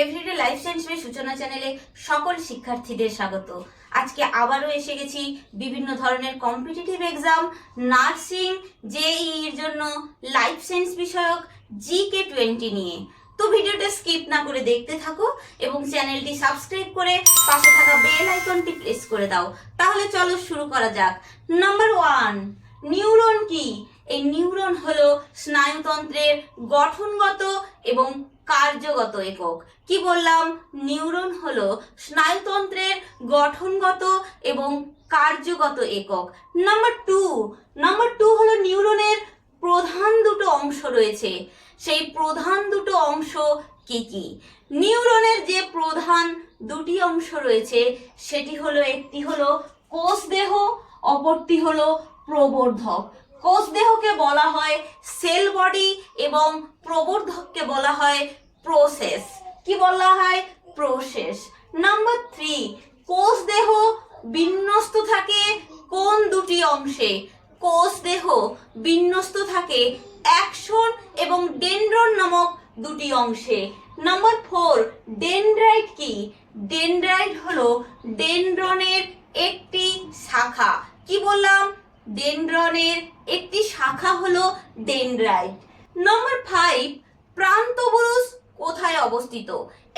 Everyday life science সূচনা চ্যানেলে সকল শিক্ষার্থীদের স্বাগত। আজকে আবারও এসে গেছি বিভিন্ন ধরনের কম্পিটিটিভ এক্সাম, নার্সিং, জেইই এর জন্য লাইফ সায়েন্স বিষয়ক GK20 নিয়ে। তো ভিডিওটা স্কিপ না করে দেখতে থাকো এবং চ্যানেলটি সাবস্ক্রাইব করে পাশে থাকা বেল আইকনটি প্রেস করে দাও। তাহলে চলো শুরু করা যাক। নাম্বার 1, নিউরন কি? এই নিউরন হলো স্নায়ুতন্ত্রের গঠনগত এবং কার্যগত একক। কি বললাম? নিউরন হলো স্নায়ুতন্ত্রের গঠনগত এবং কার্যগত একক। নাম্বার টু হলো নিউরনের প্রধান দুটো অংশ রয়েছে। সেই প্রধান দুটো অংশ কি কি? নিউরনের যে প্রধান দুটি অংশ রয়েছে সেটি হলো, একটি হলো কোষদেহ, অপরটি হলো প্রবর্ধক। কোষদেহকে বলা হয় সেল বডি এবং প্রবর্ধককে বলা হয় প্রসেস। কি বলা হয়? প্রসেস। নাম্বার 3, কোষদেহ বিন্যস্ত থাকে কোন দুটি অংশে? কোষদেহ বিন্যস্ত থাকে অ্যাক্সন এবং ডেনড্রন নামক দুটি অংশে। নাম্বার 4, ডেনড্রাইট কি? ডেনড্রাইট হলো ডেনড্রনের একটি শাখা। কি বললাম? ডেনড্রনের একটি শাখা হলো ডেনড্রাইট। নাম্বার 5, প্রান্তপুরুষ কোথায় অবস্থিত?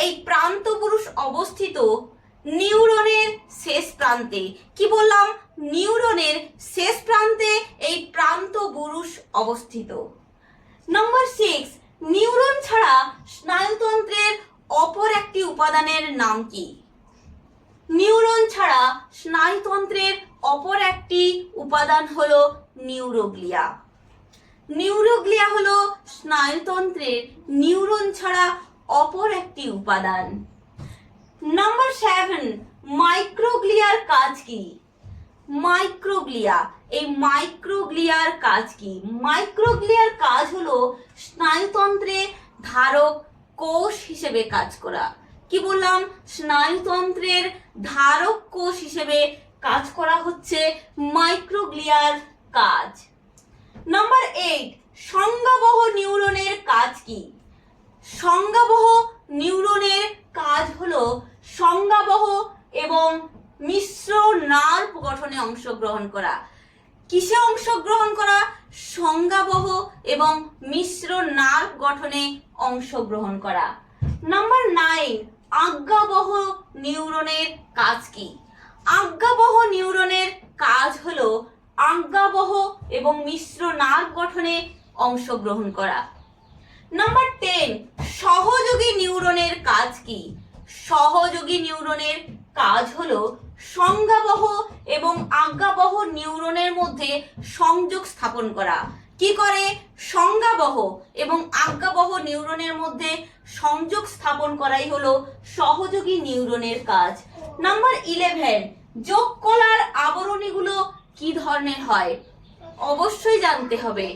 এই প্রান্তপুরুষ অবস্থিত নিউরনের শেষ প্রান্তে। কি বললাম? নিউরনের শেষ প্রান্তে এই প্রান্তপুরুষ অবস্থিত। নাম্বার 6, নিউরন ছাড়া স্নায়ুতন্ত্রের অপর একটি উপাদানের নাম কি? নিউরন ছাড়া স্নায়ুতন্ত্রের অপর একটি উপাদান হলো নিউরোগ্লিয়া। নিউরোগ্লিয়া হলো স্নায়ুতন্ত্রের নিউরন ছাড়া অপর একটি উপাদান। নাম্বার 7, মাইক্রোগ্লিয়ার কাজ কি? মাইক্রোগ্লিয়া, এই মাইক্রোগ্লিয়ার কাজ কি? মাইক্রোগ্লিয়ার কাজ হলো স্নায়ুতন্ত্রে ধারক কোষ হিসেবে কাজ করা। কি বললাম? স্নায়ুতন্ত্রের ধারক কোষ হিসেবে কাজ করা হচ্ছে মাইক্রোগ্লিয়ার কাজ। নাম্বার 8, সংজ্ঞাবহ নিউরনের কাজ কি? সংজ্ঞাবহ নিউরনের কাজ হলো সংজ্ঞাবহ এবং মিশ্র নার্ভ গঠনে অংশগ্রহণ করা। কিসে অংশগ্রহণ করা? সংজ্ঞাবহ এবং মিশ্র নার্ভ গঠনে অংশগ্রহণ করা। নাম্বার 9, আজ্ঞাবহ নিউরনের কাজ কি? আজ্ঞাবহ নিউরনের কাজ হলো আজ্ঞাবহ এবং মিশ্র নার্ভ গঠনে অংশগ্রহণ করা। নাম্বার 10, সহযোগী নিউরনের কাজ কি? সহযোগী নিউরনের কাজ হলো সংজ্ঞাবহ এবং আজ্ঞাবহ নিউরনের মধ্যে সংযোগ স্থাপন করা। কি করে? সংজ্ঞাবহ এবং আজ্ঞাবহ নিউরনের মধ্যে সংযোগ স্থাপন করাই হলো সহযোগী নিউরনের কাজ। নাম্বার 11, যোগকলার আবরণীগুলো কি ধরনের হয়? অবশ্যই জানতে হবে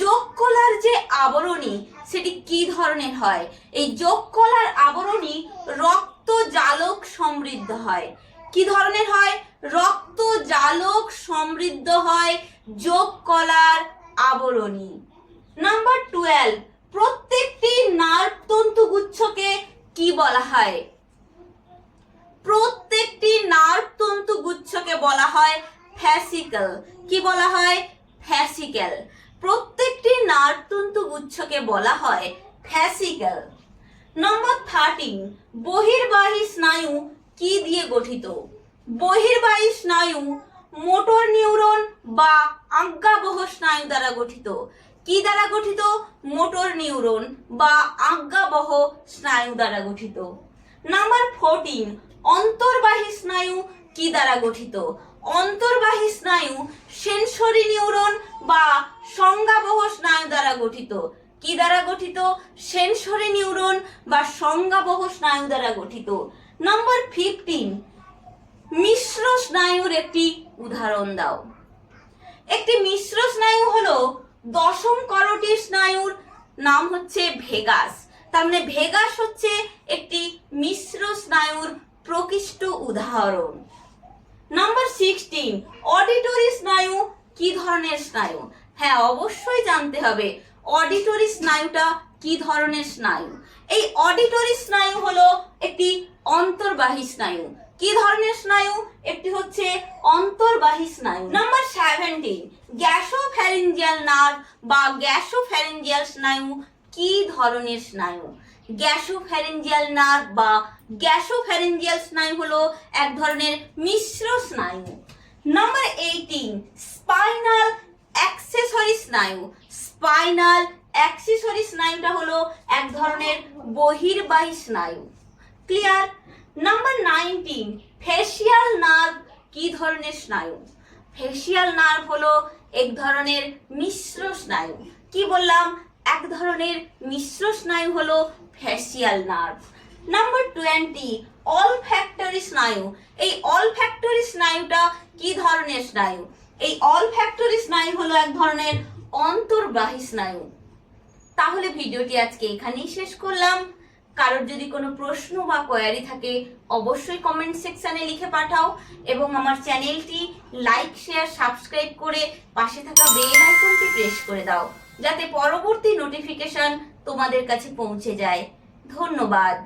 যোগকলার যে আবরণী সেটি কি ধরনের হয়। এই যোগকলার আবরণী রক্ত জালক সমৃদ্ধ হয়। কি ধরনের হয়? রক্ত জালক সমৃদ্ধ হয় যোগকলার আবরণী। নাম্বার 12, প্রত্যেকটি নার্ভ তন্তুগুচ্ছকে কি বলা হয়? প্রত্যেকটি নার্ভ তন্তুগুচ্ছকে বলা হয় ফ্যাসিকল। কি বলা হয়? ফ্যাসিকল। প্রত্যেকটি নার্ভ তন্তুগুচ্ছকে বলা হয় ফ্যাসিকল। নাম্বার 13, বহির্বাহী স্নায়ু কি দিয়ে গঠিত? বহির্বাহী স্নায়ু মোটর নিউরন বা আজ্ঞাবহ স্নায়ু দ্বারা গঠিত। কি দ্বারা গঠিত? মোটর নিউরন বা আজ্ঞাবহ স্নায়ু দ্বারা গঠিত। নাম্বার 14, অন্তর্বাহী স্নায়ু কি দ্বারা গঠিত? অন্তর্বাহী স্নায়ু সেন্সরি নিউরন বা সংজ্ঞাবহ স্নায়ু দ্বারা গঠিত। কি দ্বারা গঠিত? সেন্সরি নিউরন বা সংজ্ঞাবহ স্নায়ু দ্বারা গঠিত। নাম্বার 15, মিশ্র স্নায়ুর একটি উদাহরণ দাও। একটি মিশ্র স্নায়ু হলো দশম করোটির স্নায়ুর নাম হচ্ছে ভেগাস। তার মানে ভেগাস হচ্ছে একটি মিশ্র স্নায়ুর প্রকৃষ্ট উদাহরণ। নাম্বার 16, অডিটরি স্নায়ু কি ধরনের স্নায়ু? হ্যাঁ, অবশ্যই জানতে হবে অডিটরি স্নায়ুটা কি ধরনের স্নায়ু? এই অডিটরি স্নায়ু হলো একটি অন্তর্বাহী স্নায়ু। কি ধরনের স্নায়ু? একটি হচ্ছে অন্তর্বাহী স্নায়ু। নাম্বার 17, গ্যাসোফ্যারিঞ্জিয়াল নার্ভ বা গ্যাসোফ্যারিঞ্জিয়াল স্নায়ু কি ধরনের স্নায়ু? গ্যাসোফ্যারিঞ্জিয়াল নার্ভ বা গ্যাসোফ্যারিঞ্জিয়াল স্নায়ু হলো এক ধরনের মিশ্র স্নায়ু। নাম্বার 18, স্পাইনাল অ্যাক্সেসরি স্নায়ু। স্পাইনাল অ্যাক্সেসরি স্নায়ুটা হলো এক ধরনের বহির্বাহী স্নায়ু। ক্লিয়ার? নাম্বার 19, ফেসিয়াল নার্ভ কি ধরনের স্নায়ু? ফেসিয়াল নার্ভ হলো এক ধরনের মিশ্র স্নায়ু। কি বললাম? এক ধরনের মিশ্র স্নায়ু হলো ফেসিয়াল নার্ভ। নাম্বার 20, অলফ্যাক্টরি স্নায়ু। এই অলফ্যাক্টরি স্নায়ুটা কি ধরনের স্নায়ু? এই অলফ্যাক্টরি স্নায়ু হলো এক ধরনের অন্তর্বাহী স্নায়ু। তাহলে ভিডিওটি আজকে এখানেই শেষ করলাম। কারোর যদি কোনো প্রশ্ন বা কোয়ারি থাকে অবশ্যই কমেন্ট সেকশনে লিখে পাঠাও এবং আমার চ্যানেলটি লাইক, শেয়ার, সাবস্ক্রাইব করে পাশে থাকা বেল আইকনটি প্রেস করে দাও যাতে পরবর্তী নোটিফিকেশন তোমাদের কাছে পৌঁছে যায়। ধন্যবাদ।